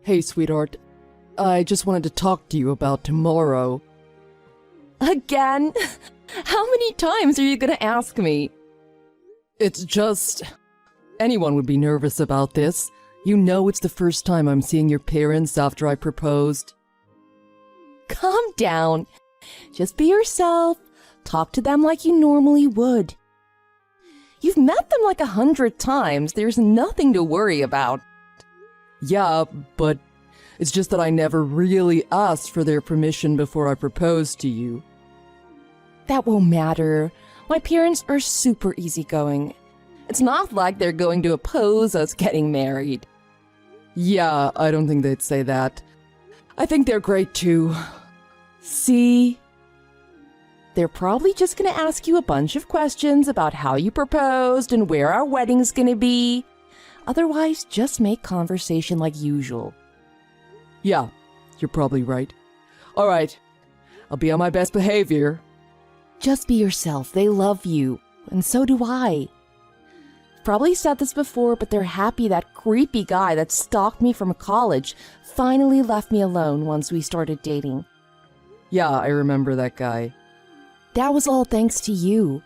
Hey, sweetheart. I just wanted to talk to you about tomorrow. Again? How many times are you gonna ask me? It's just... anyone would be nervous about this. You know it's the first time I'm seeing your parents after I proposed. Calm down. Just be yourself. Talk to them like you normally would. You've met them like 100 times. There's nothing to worry about. Yeah, but it's just that I never really asked for their permission before I proposed to you. That won't matter. My parents are super easygoing. It's not like they're going to oppose us getting married. Yeah, I don't think they'd say that. I think they're great too. See? They're probably just gonna ask you a bunch of questions about how you proposed and where our wedding's gonna be. Otherwise, just make conversation like usual. Yeah, you're probably right. All right, I'll be on my best behavior. Just be yourself. They love you. And so do I. Probably said this before, but they're happy that creepy guy that stalked me from college finally left me alone once we started dating. Yeah, I remember that guy. That was all thanks to you.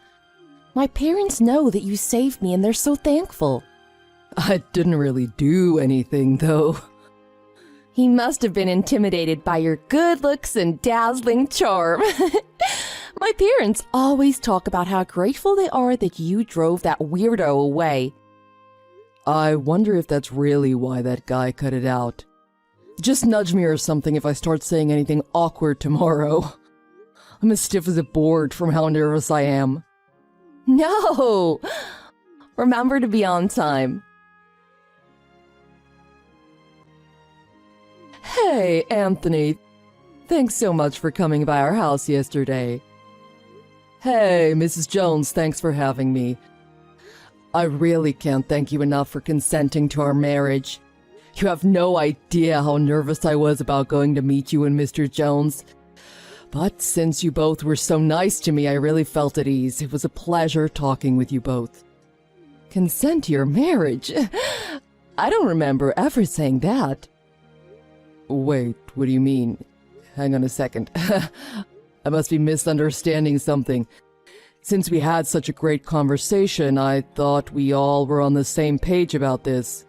My parents know that you saved me and they're so thankful. I didn't really do anything, though. He must have been intimidated by your good looks and dazzling charm. My parents always talk about how grateful they are that you drove that weirdo away. I wonder if that's really why that guy cut it out. Just nudge me or something if I start saying anything awkward tomorrow. I'm as stiff as a board from how nervous I am. No! Remember to be on time. Hey, Anthony. Thanks so much for coming by our house yesterday. Hey, Mrs. Jones, thanks for having me. I really can't thank you enough for consenting to our marriage. You have no idea how nervous I was about going to meet you and Mr. Jones. But since you both were so nice to me, I really felt at ease. It was a pleasure talking with you both. Consent to your marriage? I don't remember ever saying that. Wait, what do you mean? Hang on a second. I must be misunderstanding something. Since we had such a great conversation, I thought we all were on the same page about this.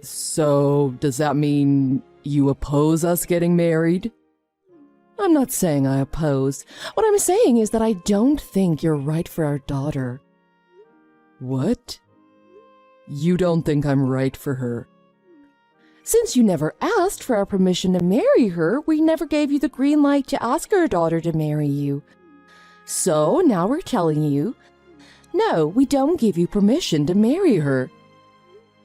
So, does that mean you oppose us getting married? I'm not saying I oppose. What I'm saying is that I don't think you're right for our daughter. What? You don't think I'm right for her? Since you never asked for our permission to marry her, we never gave you the green light to ask our daughter to marry you. So now we're telling you, no, we don't give you permission to marry her.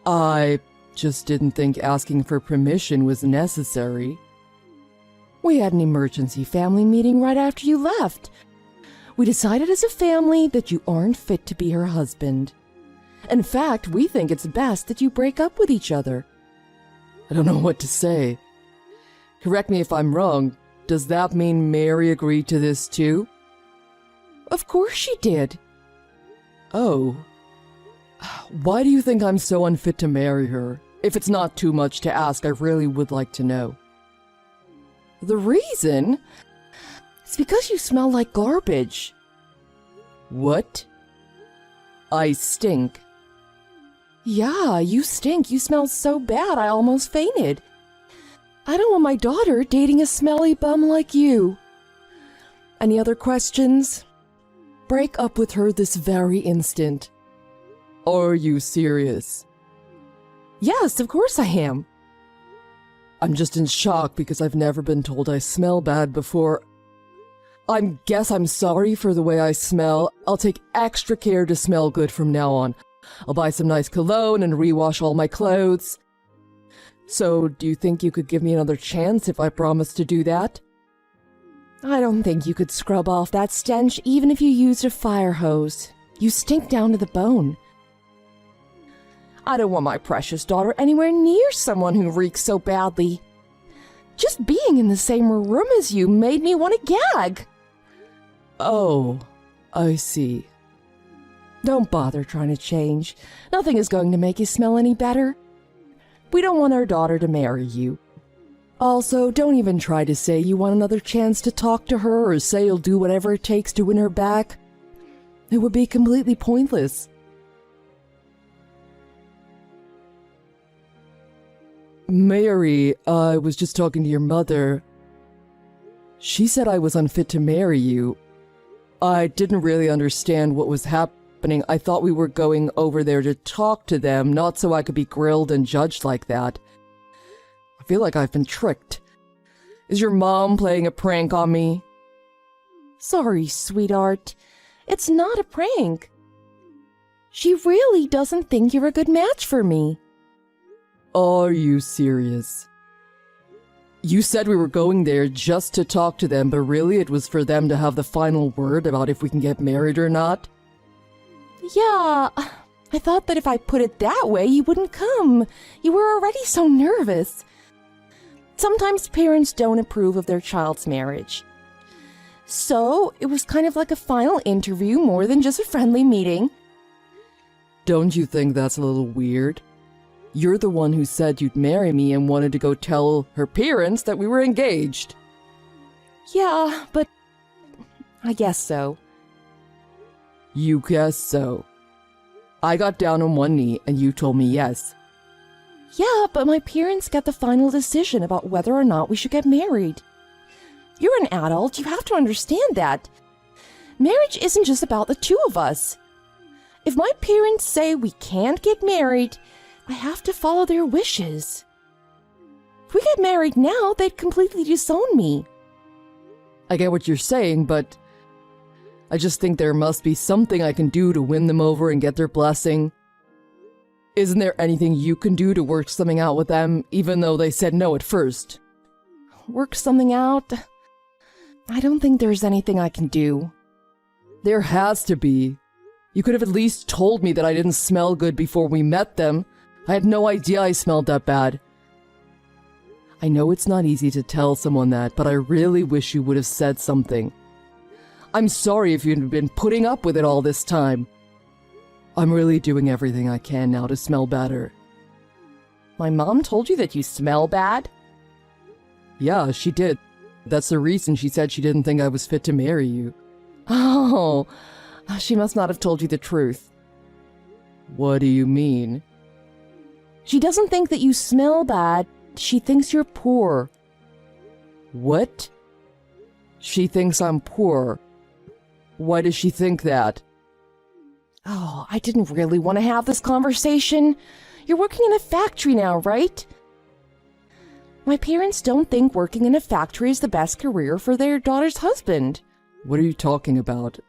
I just didn't think asking for permission was necessary. We had an emergency family meeting right after you left. We decided as a family that you aren't fit to be her husband. In fact, we think it's best that you break up with each other. I don't know what to say. Correct me if I'm wrong. Does that mean Mary agreed to this too? Of course she did. Oh. Why do you think I'm so unfit to marry her? If it's not too much to ask, I really would like to know. The reason? It's because you smell like garbage. What? I stink. Yeah, you stink. You smell so bad I almost fainted. I don't want my daughter dating a smelly bum like you. Any other questions? Break up with her this very instant. Are you serious? Yes, of course I am. I'm just in shock because I've never been told I smell bad before. Guess I'm sorry for the way I smell. I'll take extra care to smell good from now on. I'll buy some nice cologne and rewash all my clothes. So, do you think you could give me another chance if I promise to do that? I don't think you could scrub off that stench even if you used a fire hose. You stink down to the bone. I don't want my precious daughter anywhere near someone who reeks so badly. Just being in the same room as you made me want to gag. Oh, I see. Don't bother trying to change. Nothing is going to make you smell any better. We don't want our daughter to marry you. Also, don't even try to say you want another chance to talk to her or say you'll do whatever it takes to win her back. It would be completely pointless. Mary, I was just talking to your mother. She said I was unfit to marry you. I didn't really understand what was happening. I thought we were going over there to talk to them, not so I could be grilled and judged like that. I feel like I've been tricked. Is your mom playing a prank on me? Sorry, sweetheart. It's not a prank. She really doesn't think you're a good match for me. Are you serious? You said we were going there just to talk to them, but really it was for them to have the final word about if we can get married or not? Yeah, I thought that if I put it that way, you wouldn't come. You were already so nervous. Sometimes parents don't approve of their child's marriage. So, it was kind of like a final interview more than just a friendly meeting. Don't you think that's a little weird? You're the one who said you'd marry me and wanted to go tell her parents that we were engaged. Yeah, but I guess so. You guess so. I got down on one knee and you told me yes. Yeah, but my parents got the final decision about whether or not we should get married. You're an adult, you have to understand that. Marriage isn't just about the two of us. If my parents say we can't get married, I have to follow their wishes. If we get married now, they'd completely disown me. I get what you're saying, but I just think there must be something I can do to win them over and get their blessing. Isn't there anything you can do to work something out with them, even though they said no at first? Work something out? I don't think there's anything I can do. There has to be. You could have at least told me that I didn't smell good before we met them. I had no idea I smelled that bad. I know it's not easy to tell someone that, but I really wish you would have said something. I'm sorry if you've been putting up with it all this time. I'm really doing everything I can now to smell better. My mom told you that you smell bad? Yeah, she did. That's the reason she said she didn't think I was fit to marry you. Oh, she must not have told you the truth. What do you mean? She doesn't think that you smell bad. She thinks you're poor. What? She thinks I'm poor. Why does she think that? Oh, I didn't really want to have this conversation. You're working in a factory now, right? My parents don't think working in a factory is the best career for their daughter's husband. What are you talking about?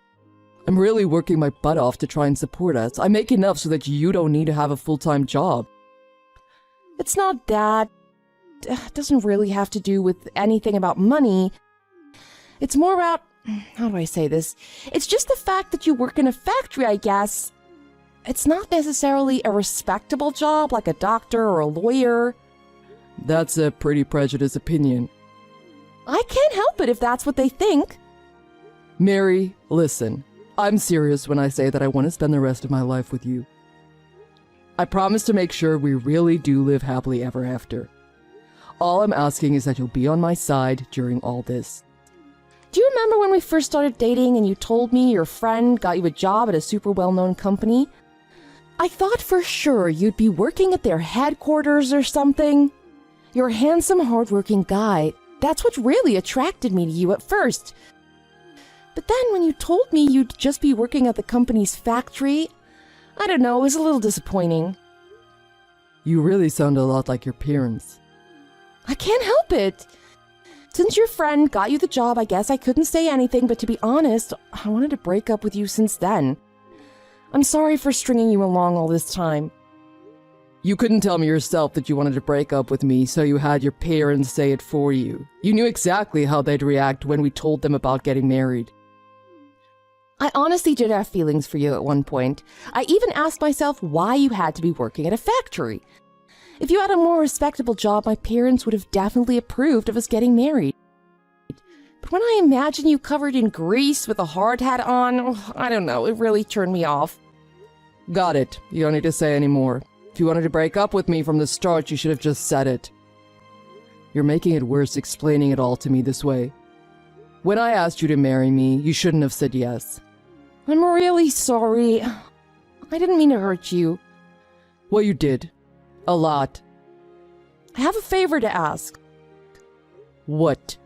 I'm really working my butt off to try and support us. I make enough so that you don't need to have a full-time job. It's not that. It doesn't really have to do with anything about money. It's more about, how do I say this? It's just the fact that you work in a factory, I guess. It's not necessarily a respectable job like a doctor or a lawyer. That's a pretty prejudiced opinion. I can't help it if that's what they think. Mary, listen. I'm serious when I say that I want to spend the rest of my life with you. I promise to make sure we really do live happily ever after. All I'm asking is that you'll be on my side during all this. Do you remember when we first started dating and you told me your friend got you a job at a super well-known company? I thought for sure you'd be working at their headquarters or something. You're a handsome, hardworking guy. That's what really attracted me to you at first. But then when you told me you'd just be working at the company's factory, I don't know, it was a little disappointing. You really sound a lot like your parents. I can't help it. Since your friend got you the job, I guess I couldn't say anything, but to be honest, I wanted to break up with you since then. I'm sorry for stringing you along all this time. You couldn't tell me yourself that you wanted to break up with me, so you had your parents say it for you. You knew exactly how they'd react when we told them about getting married. I honestly did have feelings for you at one point. I even asked myself why you had to be working at a factory. If you had a more respectable job, my parents would have definitely approved of us getting married. But when I imagine you covered in grease with a hard hat on, I don't know, it really turned me off. Got it. You don't need to say any more. If you wanted to break up with me from the start, you should have just said it. You're making it worse explaining it all to me this way. When I asked you to marry me, you shouldn't have said yes. I'm really sorry. I didn't mean to hurt you. Well, you did. A lot. I have a favor to ask. What?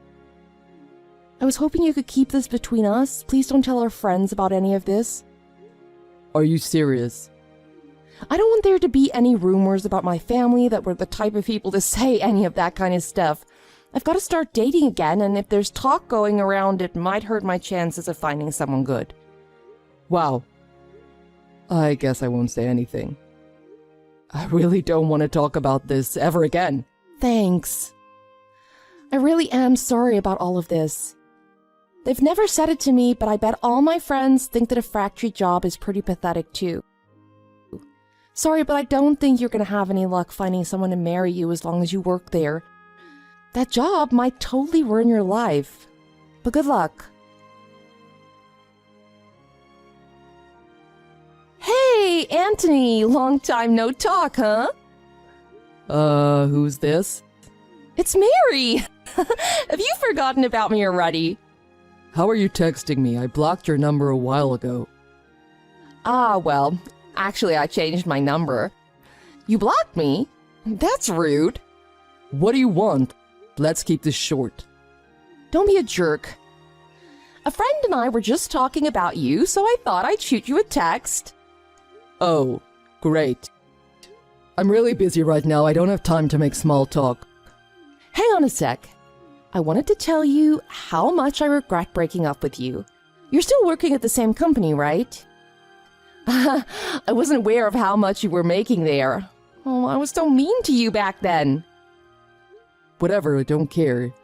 I was hoping you could keep this between us. Please don't tell our friends about any of this. Are you serious? I don't want there to be any rumors about my family that we're the type of people to say any of that kind of stuff. I've got to start dating again, and if there's talk going around, it might hurt my chances of finding someone good. Wow. I guess I won't say anything. I really don't want to talk about this ever again. Thanks. I really am sorry about all of this. They've never said it to me, but I bet all my friends think that a factory job is pretty pathetic too. Sorry, but I don't think you're going to have any luck finding someone to marry you as long as you work there. That job might totally ruin your life. But good luck. Hey, Anthony! Long time no talk, huh? Who's this? It's Mary! Have you forgotten about me already? How are you texting me? I blocked your number a while ago. Ah, well, actually I changed my number. You blocked me? That's rude. What do you want? Let's keep this short. Don't be a jerk. A friend and I were just talking about you, so I thought I'd shoot you a text. Oh, great. I'm really busy right now. I don't have time to make small talk. Hang on a sec. I wanted to tell you how much I regret breaking up with you. You're still working at the same company, right? I wasn't aware of how much you were making there. Oh, I was so mean to you back then. Whatever, I don't care.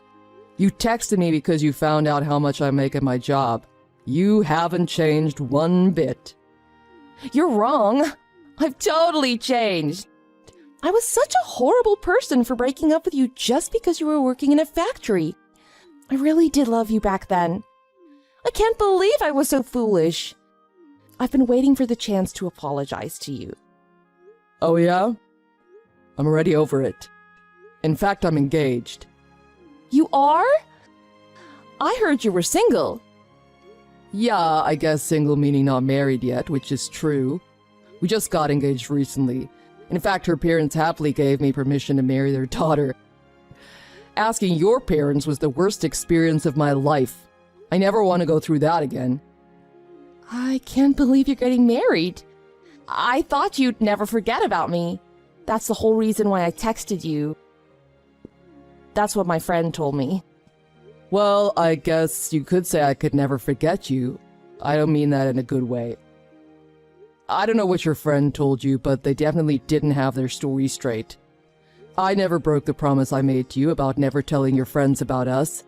You texted me because you found out how much I make at my job. You haven't changed one bit. You're wrong. I've totally changed. I was such a horrible person for breaking up with you just because you were working in a factory. I really did love you back then. I can't believe I was so foolish. I've been waiting for the chance to apologize to you. Oh yeah? I'm already over it. In fact, I'm engaged. You are? I heard you were single. Yeah, I guess single meaning not married yet, which is true. We just got engaged recently. In fact, her parents happily gave me permission to marry their daughter. Asking your parents was the worst experience of my life. I never want to go through that again. I can't believe you're getting married. I thought you'd never forget about me. That's the whole reason why I texted you. That's what my friend told me. Well, I guess you could say I could never forget you. I don't mean that in a good way. I don't know what your friend told you, but they definitely didn't have their story straight. I never broke the promise I made to you about never telling your friends about us.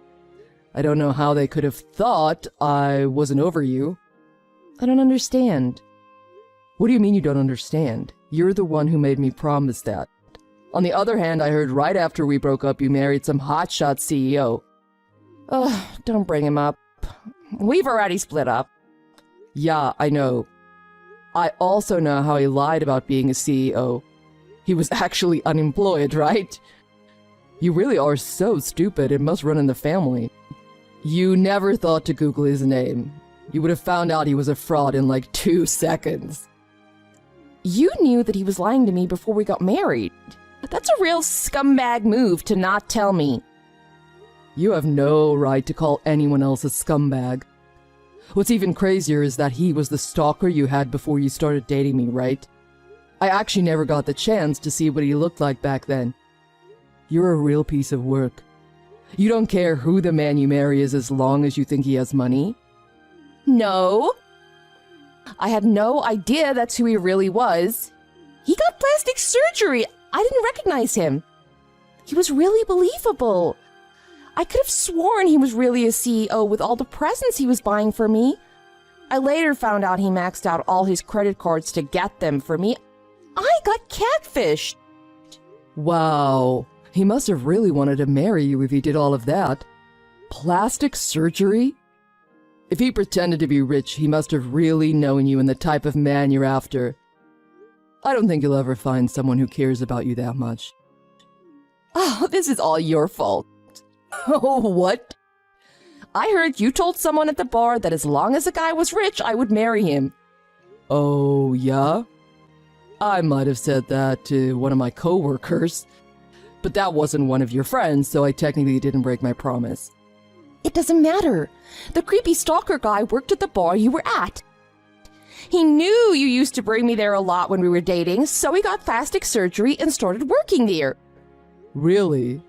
I don't know how they could have thought I wasn't over you. I don't understand. What do you mean you don't understand? You're the one who made me promise that. On the other hand, I heard right after we broke up you married some hotshot CEO. Ugh, don't bring him up. We've already split up. Yeah, I know. I also know how he lied about being a CEO. He was actually unemployed, right? You really are so stupid, it must run in the family. You never thought to Google his name. You would have found out he was a fraud in like 2 seconds. You knew that he was lying to me before we got married. That's a real scumbag move to not tell me. You have no right to call anyone else a scumbag. What's even crazier is that he was the stalker you had before you started dating me, right? I actually never got the chance to see what he looked like back then. You're a real piece of work. You don't care who the man you marry is as long as you think he has money? No. I had no idea that's who he really was. He got plastic surgery. I didn't recognize him. He was really believable. I could have sworn he was really a CEO with all the presents he was buying for me. I later found out he maxed out all his credit cards to get them for me. I got catfished. Wow. He must have really wanted to marry you if he did all of that. Plastic surgery? If he pretended to be rich, he must have really known you and the type of man you're after. I don't think you'll ever find someone who cares about you that much. Oh, this is all your fault. Oh, what? I heard you told someone at the bar that as long as the guy was rich, I would marry him. Oh, yeah? I might have said that to one of my coworkers, but that wasn't one of your friends, so I technically didn't break my promise. It doesn't matter. The creepy stalker guy worked at the bar you were at. He knew you used to bring me there a lot when we were dating, so he got plastic surgery and started working there. Really?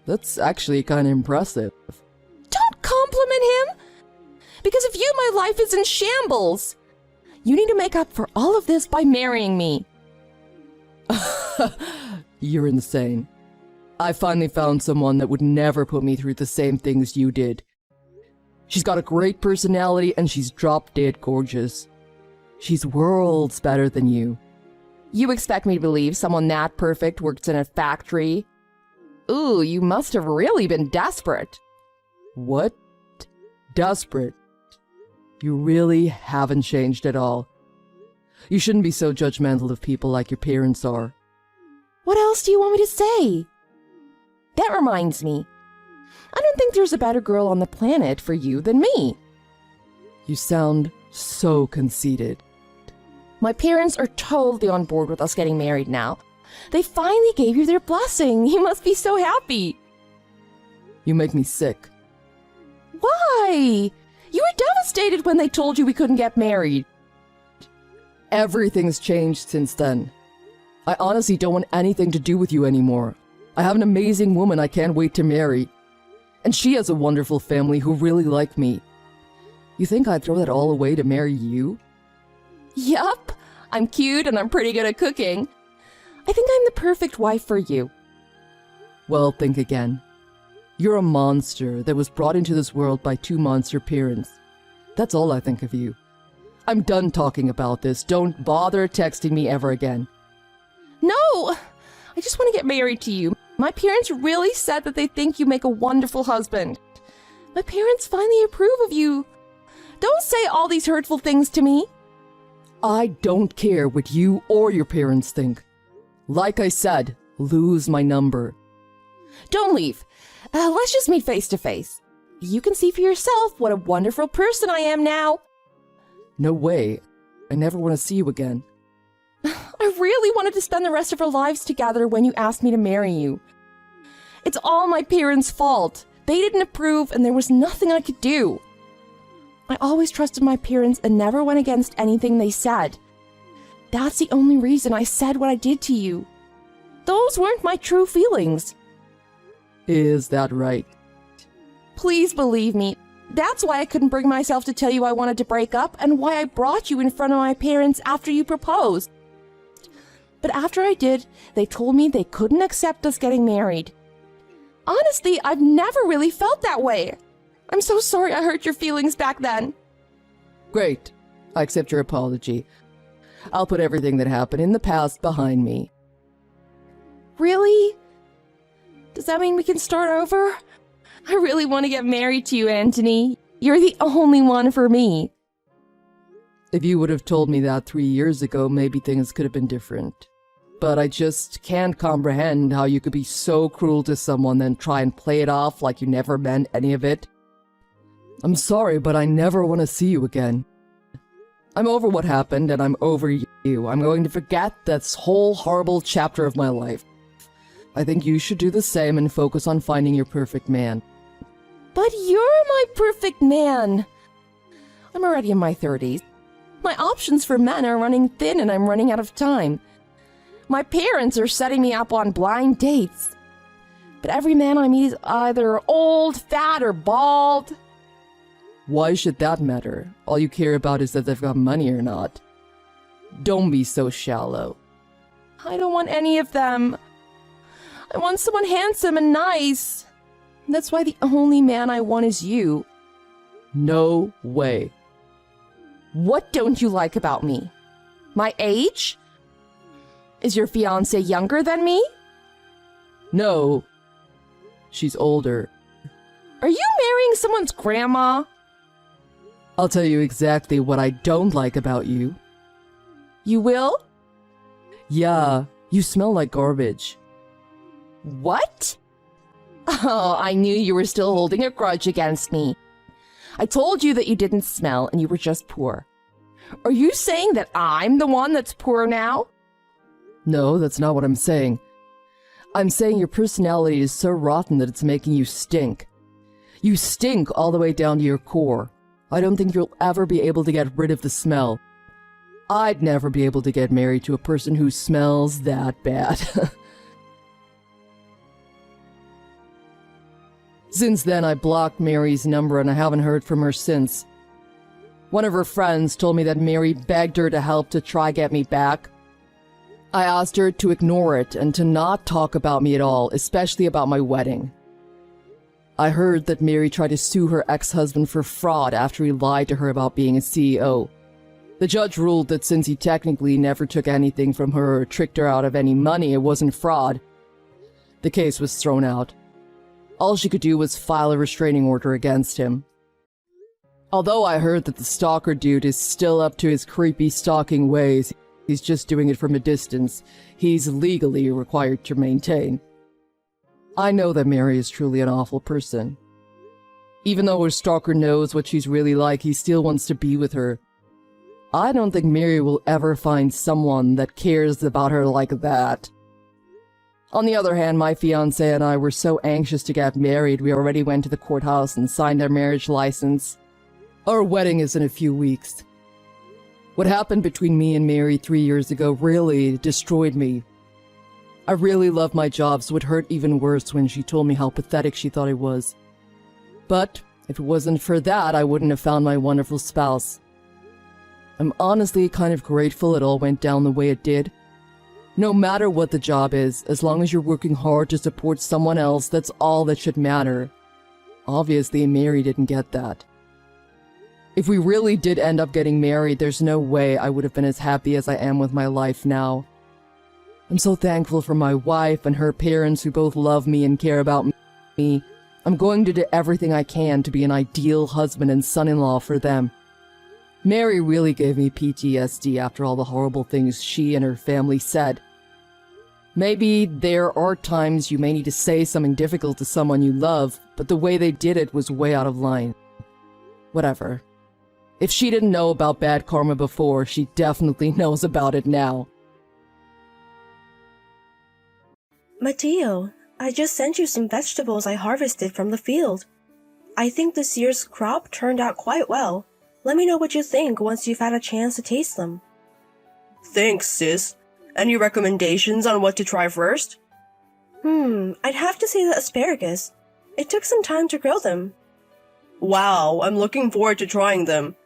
That's actually kind of impressive. Don't compliment him! Because of you, my life is in shambles. You need to make up for all of this by marrying me. You're insane. I finally found someone that would never put me through the same things you did. She's got a great personality and she's drop-dead gorgeous. She's worlds better than you. You expect me to believe someone that perfect works in a factory? Ooh, you must have really been desperate. What? Desperate? You really haven't changed at all. You shouldn't be so judgmental of people like your parents are. What else do you want me to say? That reminds me. I don't think there's a better girl on the planet for you than me. You sound so conceited. My parents are totally on board with us getting married now. They finally gave you their blessing. You must be so happy. You make me sick. Why? You were devastated when they told you we couldn't get married. Everything's changed since then. I honestly don't want anything to do with you anymore. I have an amazing woman I can't wait to marry. And she has a wonderful family who really like me. You think I'd throw that all away to marry you? Yup. I'm cute and I'm pretty good at cooking. I think I'm the perfect wife for you. Well, think again. You're a monster that was brought into this world by two monster parents. That's all I think of you. I'm done talking about this. Don't bother texting me ever again. No! I just want to get married to you. My parents really said that they think you make a wonderful husband. My parents finally approve of you. Don't say all these hurtful things to me. I don't care what you or your parents think. Like I said, lose my number. Don't leave. Let's just meet face to face. You can see for yourself what a wonderful person I am now. No way. I never want to see you again. I really wanted to spend the rest of our lives together when you asked me to marry you. It's all my parents' fault. They didn't approve and there was nothing I could do. I always trusted my parents and never went against anything they said. That's the only reason I said what I did to you. Those weren't my true feelings. Is that right? Please believe me. That's why I couldn't bring myself to tell you I wanted to break up and why I brought you in front of my parents after you proposed. But after I did, they told me they couldn't accept us getting married. Honestly, I've never really felt that way. I'm so sorry I hurt your feelings back then. Great. I accept your apology. I'll put everything that happened in the past behind me. Really? Does that mean we can start over? I really want to get married to you, Anthony. You're the only one for me. If you would have told me that 3 years ago, maybe things could have been different. But I just can't comprehend how you could be so cruel to someone then try and play it off like you never meant any of it. I'm sorry, but I never want to see you again. I'm over what happened and I'm over you. I'm going to forget this whole horrible chapter of my life. I think you should do the same and focus on finding your perfect man. But you're my perfect man. I'm already in my 30s. My options for men are running thin and I'm running out of time. My parents are setting me up on blind dates. But every man I meet is either old, fat, or bald. Why should that matter? All you care about is that they've got money or not. Don't be so shallow. I don't want any of them. I want someone handsome and nice. That's why the only man I want is you. No way. What don't you like about me? My age? Is your fiancé younger than me? No. She's older. Are you marrying someone's grandma? I'll tell you exactly what I don't like about you. You will? Yeah, you smell like garbage. What? Oh, I knew you were still holding a grudge against me. I told you that you didn't smell and you were just poor. Are you saying that I'm the one that's poor now? No, that's not what I'm saying. I'm saying your personality is so rotten that it's making you stink. You stink all the way down to your core. I don't think you'll ever be able to get rid of the smell. I'd never be able to get married to a person who smells that bad. Since then, I blocked Mary's number and I haven't heard from her since. One of her friends told me that Mary begged her to help to try get me back. I asked her to ignore it and to not talk about me at all, especially about my wedding. I heard that Mary tried to sue her ex-husband for fraud after he lied to her about being a CEO. The judge ruled that since he technically never took anything from her or tricked her out of any money, it wasn't fraud. The case was thrown out. All she could do was file a restraining order against him. Although I heard that the stalker dude is still up to his creepy stalking ways, he's just doing it from a distance. He's legally required to maintain. I know that Mary is truly an awful person. Even though her stalker knows what she's really like, he still wants to be with her. I don't think Mary will ever find someone that cares about her like that. On the other hand, my fiancé and I were so anxious to get married, we already went to the courthouse and signed our marriage license. Our wedding is in a few weeks. What happened between me and Mary 3 years ago really destroyed me. I really love my job, so it hurt even worse when she told me how pathetic she thought I was. But if it wasn't for that, I wouldn't have found my wonderful spouse. I'm honestly kind of grateful it all went down the way it did. No matter what the job is, as long as you're working hard to support someone else, that's all that should matter. Obviously, Mary didn't get that. If we really did end up getting married, there's no way I would have been as happy as I am with my life now. I'm so thankful for my wife and her parents who both love me and care about me. I'm going to do everything I can to be an ideal husband and son-in-law for them. Mary really gave me PTSD after all the horrible things she and her family said. Maybe there are times you may need to say something difficult to someone you love, but the way they did it was way out of line. Whatever. If she didn't know about bad karma before, she definitely knows about it now. Mateo, I just sent you some vegetables I harvested from the field. I think this year's crop turned out quite well. Let me know what you think once you've had a chance to taste them. Thanks, sis. Any recommendations on what to try first? I'd have to say the asparagus. It took some time to grow them. Wow, I'm looking forward to trying them.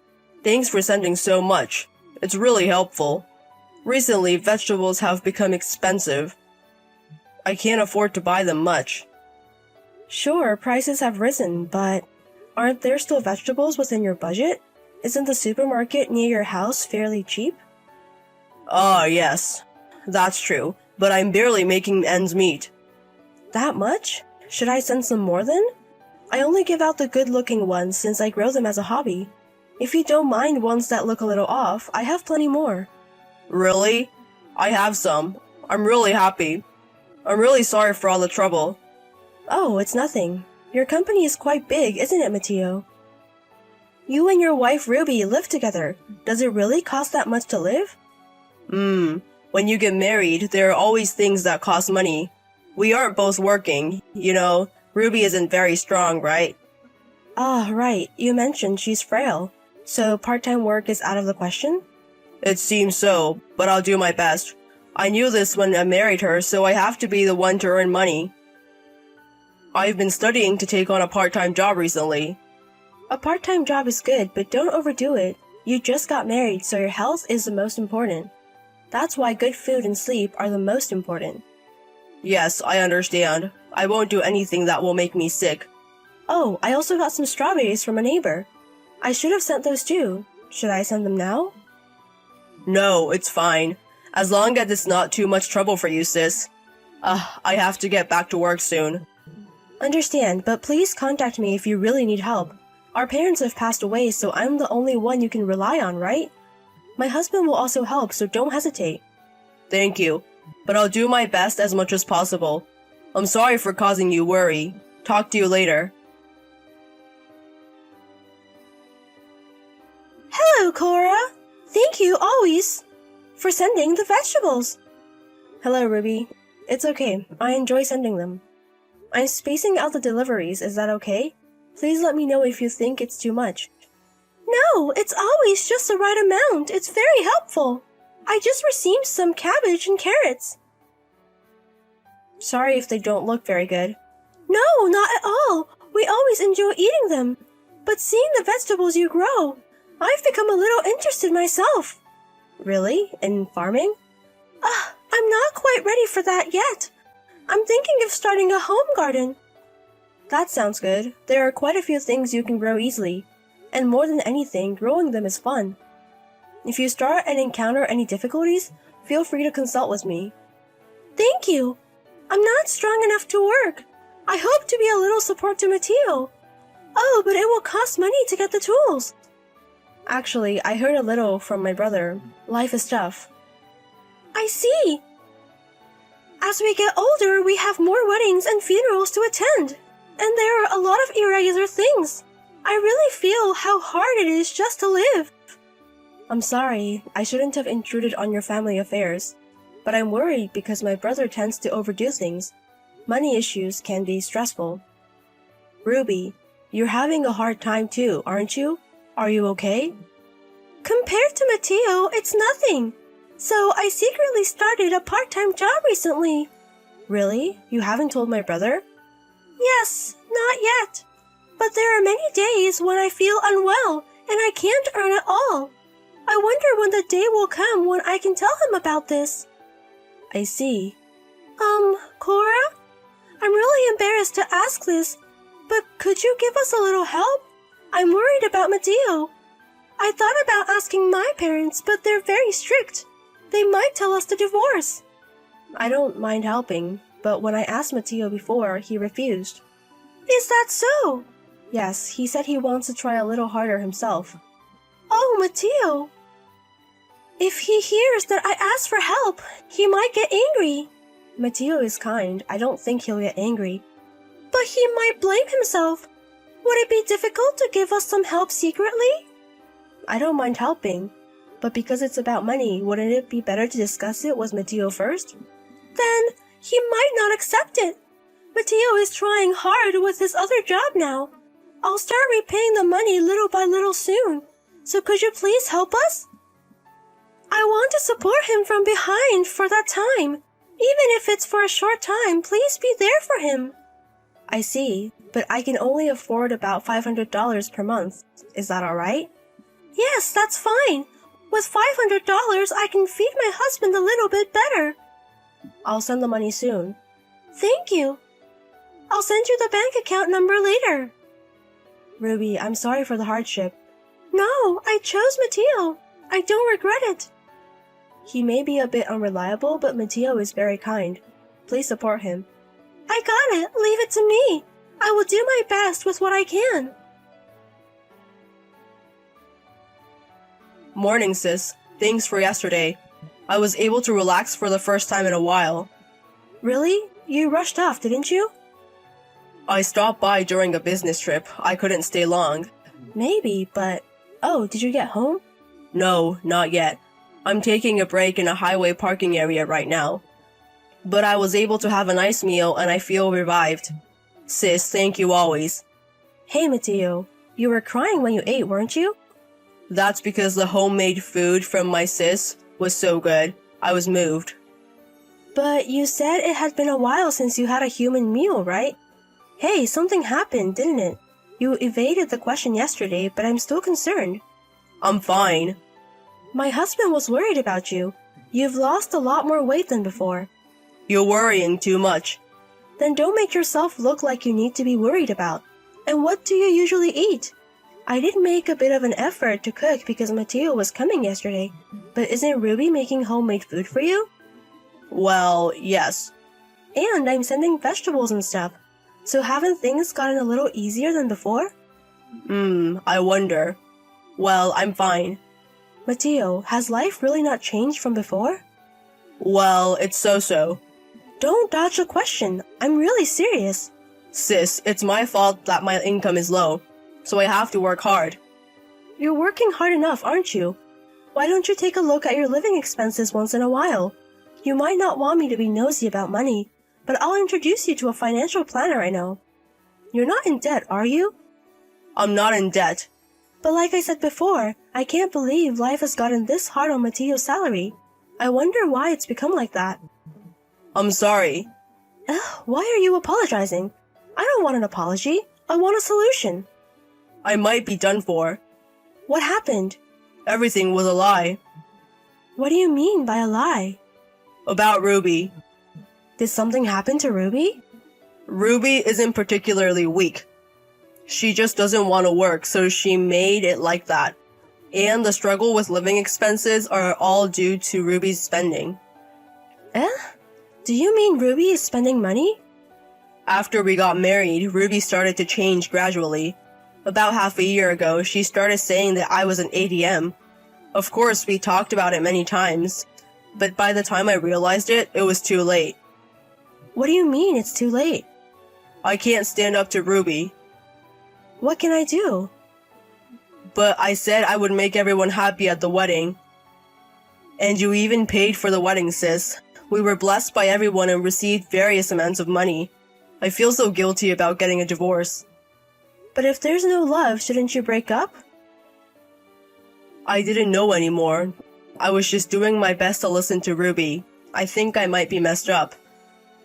Thanks for sending so much. It's really helpful. Recently, vegetables have become expensive. I can't afford to buy them much. Sure, prices have risen, but aren't there still vegetables within your budget? Isn't the supermarket near your house fairly cheap? Ah, yes. That's true, but I'm barely making ends meet. That much? Should I send some more then? I only give out the good-looking ones since I grow them as a hobby. If you don't mind ones that look a little off, I have plenty more. Really? I have some. I'm really happy. I'm really sorry for all the trouble. Oh, it's nothing. Your company is quite big, isn't it, Mateo? You and your wife Ruby live together. Does it really cost that much to live? When you get married, there are always things that cost money. We aren't both working, you know. Ruby isn't very strong, right? Ah, right. You mentioned she's frail. So part-time work is out of the question? It seems so, but I'll do my best. I knew this when I married her, so I have to be the one to earn money. I've been studying to take on a part-time job recently. A part-time job is good, but don't overdo it. You just got married, so your health is the most important. That's why good food and sleep are the most important. Yes, I understand. I won't do anything that will make me sick. Oh, I also got some strawberries from a neighbor. I should have sent those too. Should I send them now? No, it's fine. As long as it's not too much trouble for you, sis. I have to get back to work soon. Understand, but please contact me if you really need help. Our parents have passed away, so I'm the only one you can rely on, right? My husband will also help, so don't hesitate. Thank you, but I'll do my best as much as possible. I'm sorry for causing you worry. Talk to you later. Hello, Cora. Thank you always for sending the vegetables. Hello, Ruby. It's okay. I enjoy sending them. I'm spacing out the deliveries. Is that okay? Please let me know if you think it's too much. No, it's always just the right amount. It's very helpful. I just received some cabbage and carrots. Sorry if they don't look very good. No, not at all. We always enjoy eating them. But seeing the vegetables you grow, I've become a little interested myself. Really? In farming? I'm not quite ready for that yet. I'm thinking of starting a home garden. That sounds good. There are quite a few things you can grow easily. And more than anything, growing them is fun. If you start and encounter any difficulties, feel free to consult with me. Thank you. I'm not strong enough to work. I hope to be a little support to Mateo. Oh, but it will cost money to get the tools. Actually, I heard a little from my brother. Life is tough. I see. As we get older, we have more weddings and funerals to attend. And there are a lot of irregular things. I really feel how hard it is just to live. I'm sorry, I shouldn't have intruded on your family affairs. But I'm worried because my brother tends to overdo things. Money issues can be stressful. Ruby, you're having a hard time too, aren't you? Are you okay? Compared to Mateo, it's nothing. So I secretly started a part-time job recently. Really? You haven't told my brother? Yes, not yet. But there are many days when I feel unwell and I can't earn at all. I wonder when the day will come when I can tell him about this. I see. Cora? I'm really embarrassed to ask this, but could you give us a little help? I'm worried about Mateo. I thought about asking my parents, but they're very strict. They might tell us to divorce. I don't mind helping, but when I asked Mateo before, he refused. Is that so? Yes, he said he wants to try a little harder himself. Oh, Mateo. If he hears that I asked for help, he might get angry. Mateo is kind. I don't think he'll get angry. But he might blame himself. Would it be difficult to give us some help secretly? I don't mind helping. But because it's about money, wouldn't it be better to discuss it with Mateo first? Then he might not accept it. Mateo is trying hard with his other job now. I'll start repaying the money little by little soon. So could you please help us? I want to support him from behind for that time. Even if it's for a short time, please be there for him. I see, but I can only afford about $500 per month. Is that alright? Yes, that's fine. With $500, I can feed my husband a little bit better. I'll send the money soon. Thank you. I'll send you the bank account number later. Ruby, I'm sorry for the hardship. No, I chose Mateo. I don't regret it. He may be a bit unreliable, but Mateo is very kind. Please support him. I got it. Leave it to me. I will do my best with what I can. Morning, sis. Thanks for yesterday. I was able to relax for the first time in a while. Really? You rushed off, didn't you? I stopped by during a business trip. I couldn't stay long. Maybe, but... Oh, did you get home? No, not yet. I'm taking a break in a highway parking area right now. But I was able to have a nice meal and I feel revived. Sis, thank you always. Hey, Mateo. You were crying when you ate, weren't you? That's because the homemade food from my sis was so good. I was moved. But you said it had been a while since you had a human meal, right? Hey, something happened, didn't it? You evaded the question yesterday, but I'm still concerned. I'm fine. My husband was worried about you. You've lost a lot more weight than before. You're worrying too much. Then don't make yourself look like you need to be worried about. And what do you usually eat? I did make a bit of an effort to cook because Mateo was coming yesterday. But isn't Ruby making homemade food for you? Well, yes. And I'm sending vegetables and stuff. So haven't things gotten a little easier than before? I wonder. Well, I'm fine. Mateo, has life really not changed from before? Well, it's so-so. Don't dodge the question. I'm really serious. Sis, it's my fault that my income is low, so I have to work hard. You're working hard enough, aren't you? Why don't you take a look at your living expenses once in a while? You might not want me to be nosy about money, but I'll introduce you to a financial planner I know. You're not in debt, are you? I'm not in debt. But like I said before, I can't believe life has gotten this hard on Mateo's salary. I wonder why it's become like that. I'm sorry. Why are you apologizing? I don't want an apology. I want a solution. I might be done for. What happened? Everything was a lie. What do you mean by a lie? About Ruby. Did something happen to Ruby? Ruby isn't particularly weak. She just doesn't want to work, so she made it like that. And the struggle with living expenses are all due to Ruby's spending. Do you mean Ruby is spending money? After we got married, Ruby started to change gradually. About half a year ago, she started saying that I was an ATM. Of course, we talked about it many times, but by the time I realized it, it was too late. What do you mean it's too late? I can't stand up to Ruby. What can I do? But I said I would make everyone happy at the wedding. And you even paid for the wedding, sis. We were blessed by everyone and received various amounts of money. I feel so guilty about getting a divorce. But if there's no love, shouldn't you break up? I didn't know anymore. I was just doing my best to listen to Ruby. I think I might be messed up.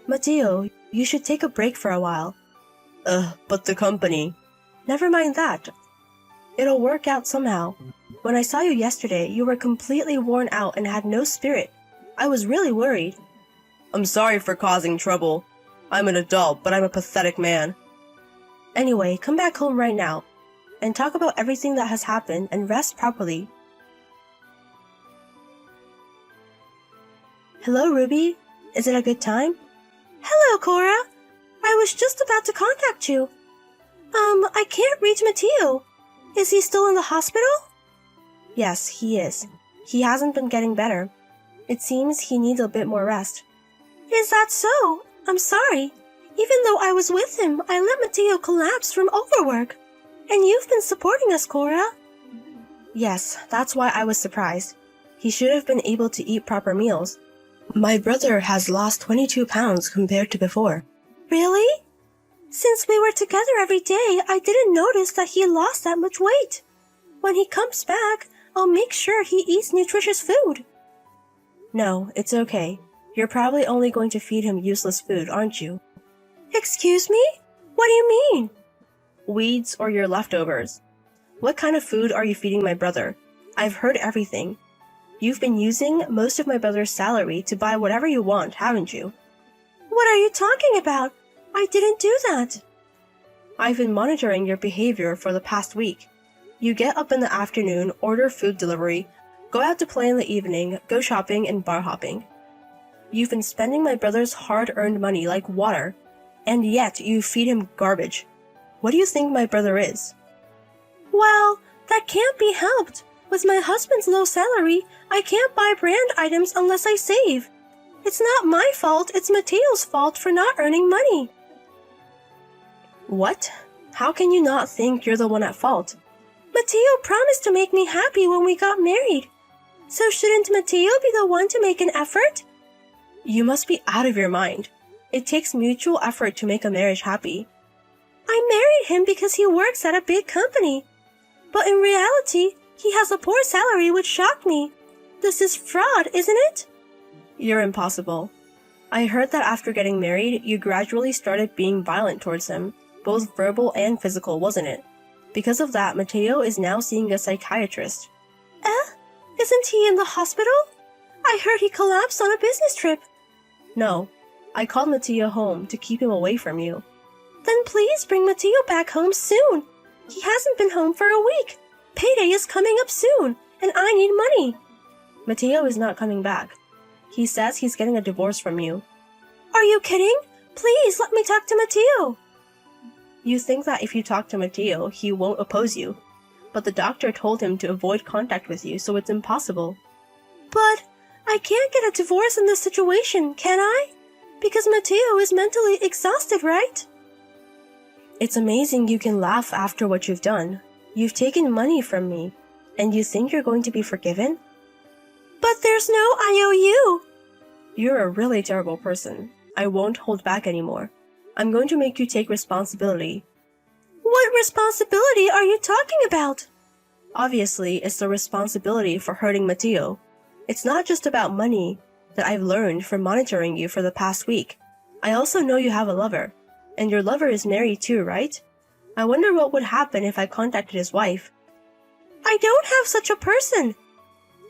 Mateo, you should take a break for a while. But the company. Never mind that. It'll work out somehow. When I saw you yesterday, you were completely worn out and had no spirit. I was really worried. I'm sorry for causing trouble. I'm an adult, but I'm a pathetic man. Anyway, come back home right now and talk about everything that has happened and rest properly. Hello, Ruby. Is it a good time? Hello, Cora. I was just about to contact you. I can't reach Mateo. Is he still in the hospital? Yes, he is. He hasn't been getting better. It seems he needs a bit more rest. Is that so? I'm sorry. Even though I was with him, I let Mateo collapse from overwork. And you've been supporting us, Cora. Yes, that's why I was surprised. He should have been able to eat proper meals. My brother has lost 22 pounds compared to before. Really? Since we were together every day, I didn't notice that he lost that much weight. When he comes back, I'll make sure he eats nutritious food. No, it's okay. You're probably only going to feed him useless food, aren't you? Excuse me? What do you mean? Weeds or your leftovers. What kind of food are you feeding my brother? I've heard everything. You've been using most of my brother's salary to buy whatever you want, haven't you? What are you talking about? I didn't do that. I've been monitoring your behavior for the past week. You get up in the afternoon, order food delivery, go out to play in the evening, go shopping and bar hopping. You've been spending my brother's hard-earned money like water, and yet you feed him garbage. What do you think my brother is? Well, that can't be helped. With my husband's low salary, I can't buy brand items unless I save. It's not my fault, it's Mateo's fault for not earning money. What? How can you not think you're the one at fault? Mateo promised to make me happy when we got married. So shouldn't Mateo be the one to make an effort? You must be out of your mind. It takes mutual effort to make a marriage happy. I married him because he works at a big company. But in reality, he has a poor salary which shocked me. This is fraud, isn't it? You're impossible. I heard that after getting married, you gradually started being violent towards him, both verbal and physical, wasn't it? Because of that, Mateo is now seeing a psychiatrist. Isn't he in the hospital? I heard he collapsed on a business trip. No, I called Mateo home to keep him away from you. Then please bring Mateo back home soon. He hasn't been home for a week. Payday is coming up soon, and I need money. Mateo is not coming back. He says he's getting a divorce from you. Are you kidding? Please let me talk to Mateo. You think that if you talk to Mateo, he won't oppose you. But the doctor told him to avoid contact with you, so it's impossible. But I can't get a divorce in this situation, can I? Because Mateo is mentally exhausted, right? It's amazing you can laugh after what you've done. You've taken money from me, and you think you're going to be forgiven? But there's no IOU! You're a really terrible person. I won't hold back anymore. I'm going to make you take responsibility. What responsibility are you talking about? Obviously, it's the responsibility for hurting Mateo. It's not just about money that I've learned from monitoring you for the past week. I also know you have a lover. And your lover is married too, right? I wonder what would happen if I contacted his wife. I don't have such a person!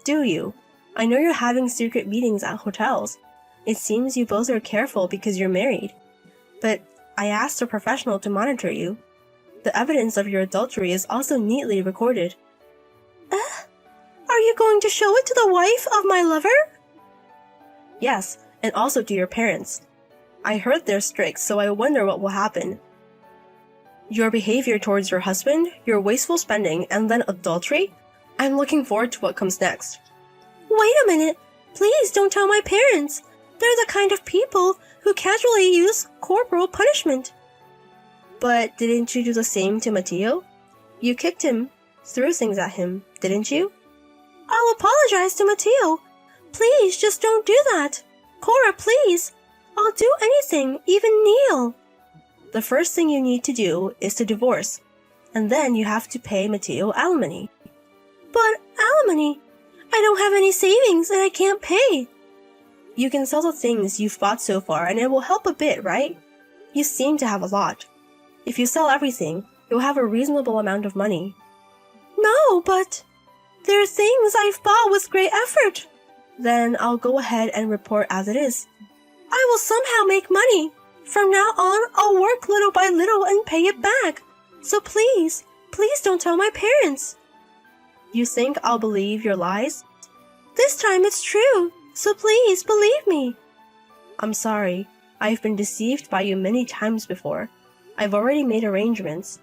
Do you? I know you're having secret meetings at hotels. It seems you both are careful because you're married. But I asked a professional to monitor you. The evidence of your adultery is also neatly recorded. Are you going to show it to the wife of my lover? Yes, and also to your parents. I heard they're strict, so I wonder what will happen. Your behavior towards your husband, your wasteful spending, and then adultery? I'm looking forward to what comes next. Wait a minute! Please don't tell my parents! They're the kind of people who casually use corporal punishment. But didn't you do the same to Mateo? You kicked him, threw things at him, didn't you? I'll apologize to Mateo. Please, just don't do that. Cora, please. I'll do anything, even kneel. The first thing you need to do is to divorce, and then you have to pay Mateo alimony. But alimony? I don't have any savings and I can't pay. You can sell the things you've bought so far and it will help a bit, right? You seem to have a lot. If you sell everything, you'll have a reasonable amount of money. No, but there are things I've bought with great effort. Then I'll go ahead and report as it is. I will somehow make money. From now on, I'll work little by little and pay it back. So please, please don't tell my parents. You think I'll believe your lies? This time it's true, so please believe me. I'm sorry. I've been deceived by you many times before. I've already made arrangements.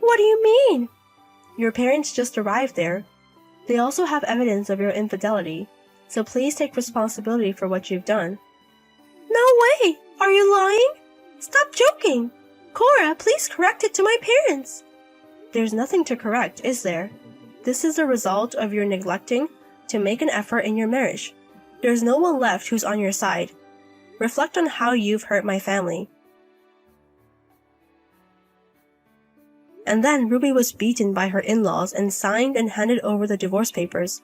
What do you mean? Your parents just arrived there. They also have evidence of your infidelity, so please take responsibility for what you've done. No way! Are you lying? Stop joking! Cora, please correct it to my parents. There's nothing to correct, is there? This is a result of your neglecting to make an effort in your marriage. There's no one left who's on your side. Reflect on how you've hurt my family. And then Ruby was beaten by her in-laws and signed and handed over the divorce papers.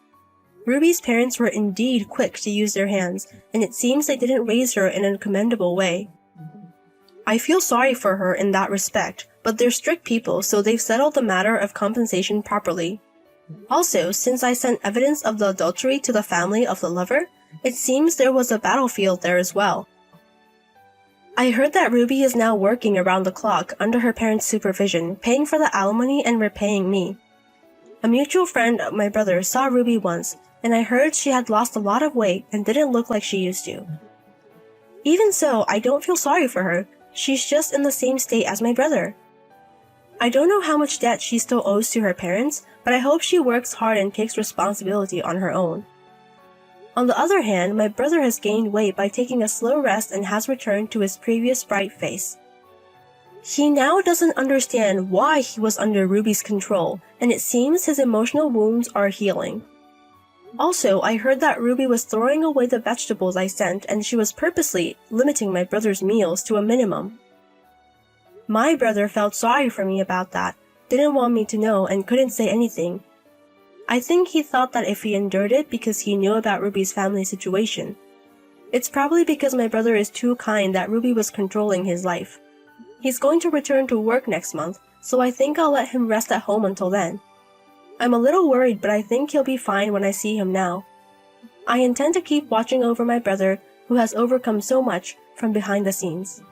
Ruby's parents were indeed quick to use their hands, and it seems they didn't raise her in a commendable way. I feel sorry for her in that respect, but they're strict people, so they've settled the matter of compensation properly. Also, since I sent evidence of the adultery to the family of the lover, it seems there was a battlefield there as well. I heard that Ruby is now working around the clock under her parents' supervision, paying for the alimony and repaying me. A mutual friend of my brother saw Ruby once, and I heard she had lost a lot of weight and didn't look like she used to. Even so, I don't feel sorry for her. She's just in the same state as my brother. I don't know how much debt she still owes to her parents, but I hope she works hard and takes responsibility on her own. On the other hand, my brother has gained weight by taking a slow rest and has returned to his previous bright face. He now doesn't understand why he was under Ruby's control, and it seems his emotional wounds are healing. Also, I heard that Ruby was throwing away the vegetables I sent and she was purposely limiting my brother's meals to a minimum. My brother felt sorry for me about that, didn't want me to know, and couldn't say anything. I think he thought that if he endured it because he knew about Ruby's family situation. It's probably because my brother is too kind that Ruby was controlling his life. He's going to return to work next month, so I think I'll let him rest at home until then. I'm a little worried, but I think he'll be fine when I see him now. I intend to keep watching over my brother, who has overcome so much, from behind the scenes.